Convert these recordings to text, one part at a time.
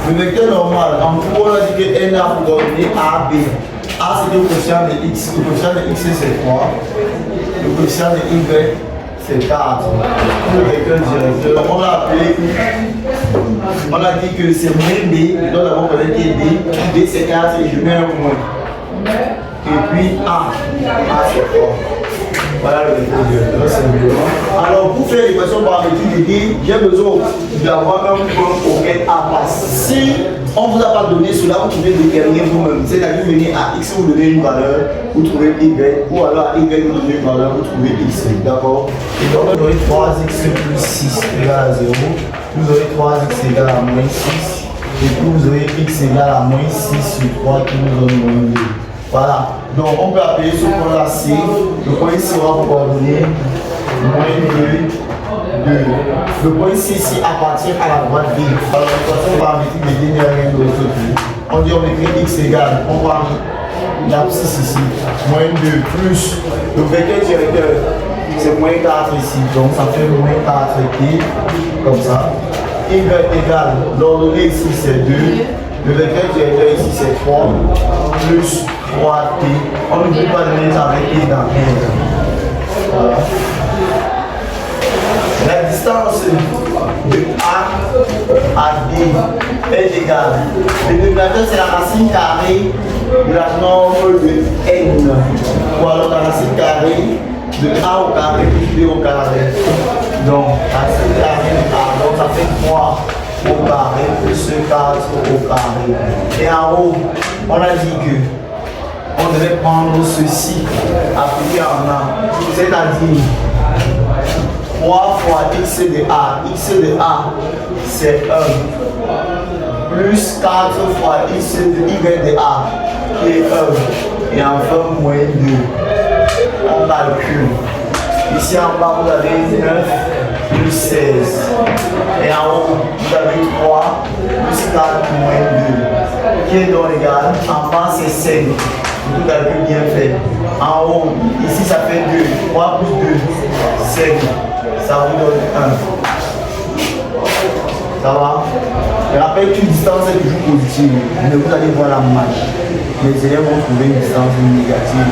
Le vecteur normal, en gros, on a dit que N a pour coordonner A, B. A, c'est le coefficient de X. Le coefficient de X, c'est 3. Le coefficient de Y, c'est 4. Le vecteur directeur, on l'a appelé. On a dit que c'est moins B. Donc, d'abord, on connaît qui est B. B, c'est 4 et je mets un moins. Et puis A. A, c'est 3. Voilà le vecteur directeur, simplement. Alors, pour faire l'équation paramétrique de D, j'ai besoin d'avoir un point auquel A passe. Si on ne vous a pas donné cela, vous pouvez déterminer vous-même. C'est-à-dire, vous venez à X, vous donnez une valeur, vous trouvez Y, ou alors à Y, vous donnez une valeur, vous trouvez X. D'accord? Et donc, vous aurez 3x plus 6 égale à 0. Vous aurez 3x égale à moins 6. Et puis, vous aurez x égale à moins 6 sur 3 qui nous donne moins 2. Voilà, donc on peut appeler ce point-là C. Le point C sera pour coordonner moins 2, 2. Le point C ici appartient à la droite D. Alors l'équation paramétrique de D n'est rien d'autre que on dit on écrit x égale, on va l'abscisse ici, moins 2 plus le vecteur directeur, c'est moins 4 ici, donc ça fait moins 4t, comme ça. Y égale, l'ordonnée ici c'est 2. Le vecteur directeur ici c'est 3 plus 3t. On n'oublie pas de mettre avec t dans R. Voilà. La distance de A à D est égale. Le dénominateur c'est la racine carrée de la norme de n. Ou alors la racine carrée de A au carré plus B au carré. Donc racine carrée de A. Donc ça fait 3 au carré plus 4 au carré. Et en haut, on a dit que on devait prendre ceci appliqué en A, c'est-à-dire 3 fois x de A. X de A, c'est 1. Plus 4 fois x de y de A, qui est 1. Et enfin, moins 2. On calcule. Ici en bas, vous avez 9 plus 16. Et en haut, vous avez 3 plus 4 moins 2. Qui est donc égal. En bas, c'est 5. Tout calcul bien fait. En haut, ici, ça fait 2. 3 plus 2, 5. Ça vous donne 1. Ça va? Je rappelle qu'une distance est toujours positive. Mais vous allez voir la marche. Les élèves vont trouver une distance négative.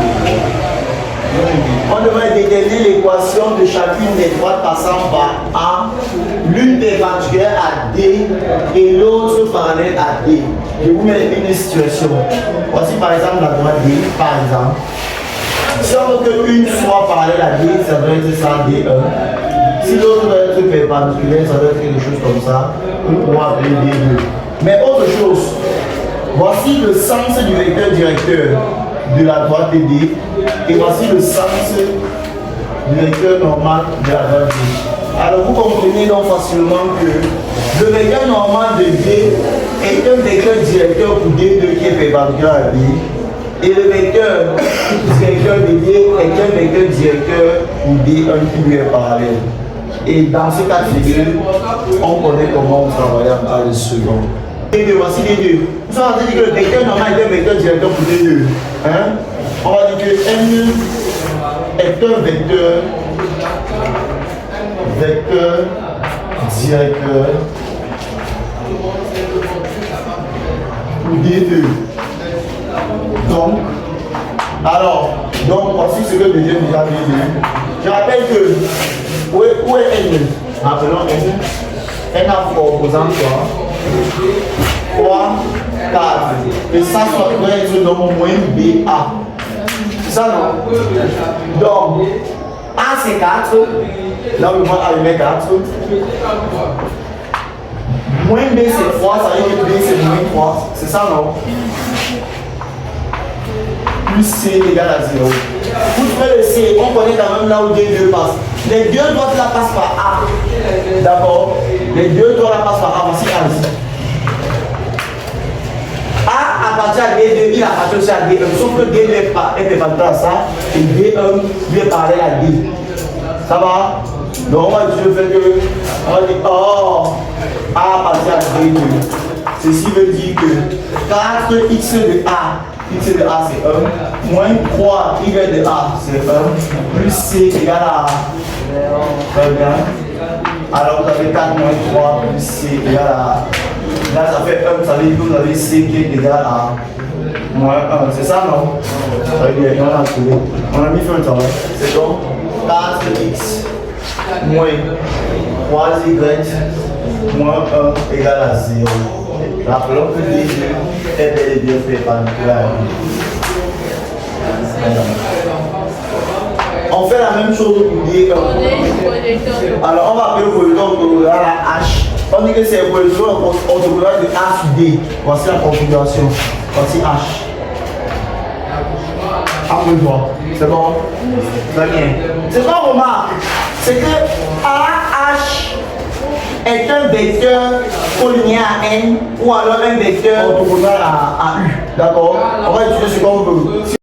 On devrait déterminer l'équation de chacune des droites passant par A, l'une perpendiculaire à D et l'autre parallèle à D. Je vous mets une situation. Voici par exemple la droite D, par exemple. Si on veut qu'une soit parallèle à D, ça doit être ça, D1. Si l'autre doit être perpendiculaire, ça doit être quelque chose comme ça. On pourra appeler D2. Mais autre chose, voici le sens du vecteur directeur de la droite de D et voici le sens du vecteur normal de la droite D. Alors vous comprenez donc facilement que le vecteur normal de D est un vecteur directeur pour D2 qui est perpendiculaire à D et le vecteur directeur de D est un vecteur directeur pour D1 qui lui est parallèle. Et dans ce cas de figure, on connaît comment on travaille en cas de second. D2, voici D2. Nous sommes en train de dire que le vecteur normal est un vecteur directeur pour D2. Hein? On va dire que N est un vecteur directeur pour D2. Donc voici ce que le deuxième déjà dit. Je rappelle que où est N? Appelons N. N a pour opposant 3, 4. Et ça doit être donc moins BA. C'est ça non? Donc, A c'est 4. Là on va allumer 4. Moins B c'est 3, ça veut dire que B c'est moins 3. C'est ça non? Plus C égale à 0. Vous trouvez le C, on connaît quand même là où D2 passe. Les deux droites là passent par A. D'accord? Les deux droites là passent par A. Voici A ici. A appartient à D2, il appartient aussi à D1. Sauf que D2 est perpendiculaire à ça et D1 lui est parallèle à D. Ça va? Donc on va dire que on va dire oh A appartient à D2. Ceci veut dire que 4x de A, x de A c'est 1, moins 3 y de A c'est 1, plus C égale à A. Très bien. Alors vous avez 4 moins 3 plus C égale à A. Là, ça fait 1, ça veut dire que vous avez C qui est égal à moins 1. C'est ça, non? Ça veut dire qu'on a trouvé. On a mis fin de temps. C'est donc 4x moins 3y moins 1 égale à 0. Rappelons que D est bel et bien perpendiculaire. On fait la même chose pour dire alors on va appeler le corridor orthogonal à H. On dit que c'est le corridor orthogonal de A sur D. Voici la configuration. Voici H. Après toi. C'est bon? Très bien. C'est quoi on remarque? C'est que AH est un vecteur collinéen à N ou alors un vecteur orthogonal à U. D'accord? On va utiliser ce qu'on veut. Si